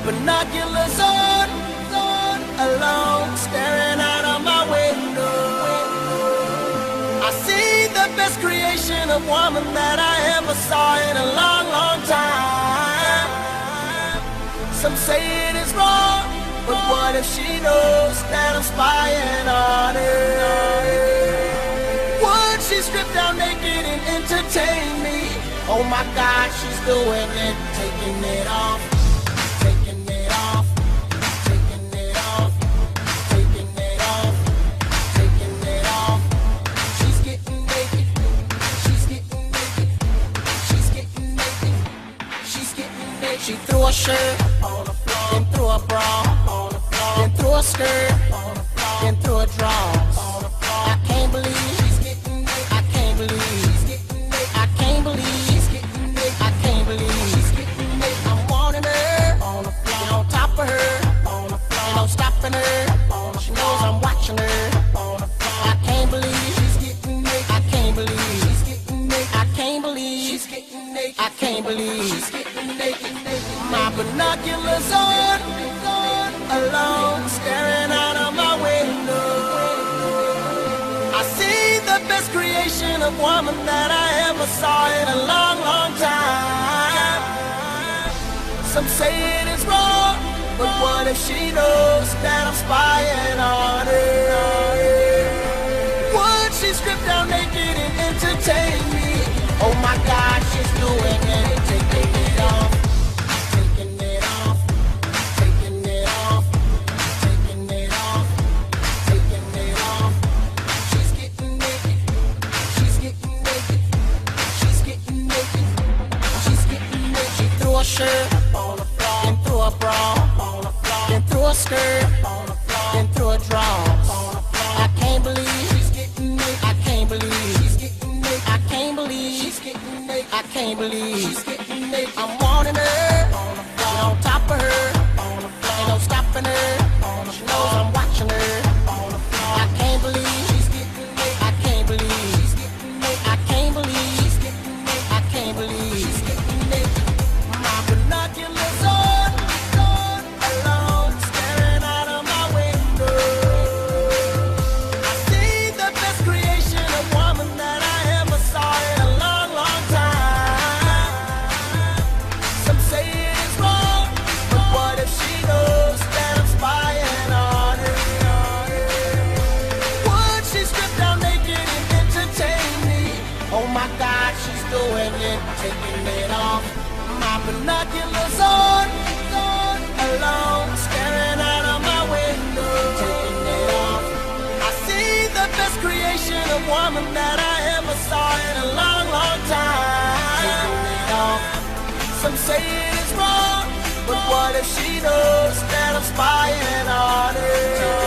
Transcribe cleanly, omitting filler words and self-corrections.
binoculars on, alone, staring out of my window. I see the best creation of woman that I ever saw in a long, long time. Some say it is wrong, but what if she knows that I'm spying on her? Would she strip down naked and entertain me? Oh my God, she's doing it, taking it off. She threw a shirt on the floor, then threw a bra on the floor, then threw a skirt on the floor, then threw a drawers on the floor. I can't believe she's getting naked. I can't believe she's getting naked. I can't believe she's getting naked. I can't believe she's getting naked. I'm wanting her on the floor, and on top of her on the floor, and I'm stopping her on the floor. She knows I'm watching her on the floor. I can't believe she's getting naked. I can't believe she's getting naked. I can't believe she's getting naked. I can't believe she's getting naked. My binoculars on, alone, staring out of my window. I see the best creation of woman that I ever saw in a long, long time. Some say it is wrong, but what if she knows that I'm spying on her? Would she strip down naked and entertain me? Oh my God, she's doing it, taking it off. A shirt on the floor, then threw a bra on the floor, then threw a skirt on the floor, then threw a drawers on the floor. I can't believe she's getting naked. I can't believe she's getting naked. I can't believe she's getting naked. I can't believe she's getting naked. I'm wanting her on the floor, and on top of her on the floor, and I'm stopping her on the floor. She knows I'm watching her on the floor. I can't believe she's getting naked. I can't believe she's getting naked. I can't believe she's getting naked. I can't believe she's getting naked. Binoculars on, alone, staring out of my window. I see the best creation of woman that I ever saw in a long, long time. Some say it is wrong, but what if she knows that I'm spying on her? Would she strip down naked and entertain me? Oh my God, she's doing it, taking it off. My binoculars on, alone, staring out of my window, taking it off. I see the best creation of woman that I ever saw in a long, long time. Taking it off. Some say it is wrong, but what if she knows that I'm spying on her?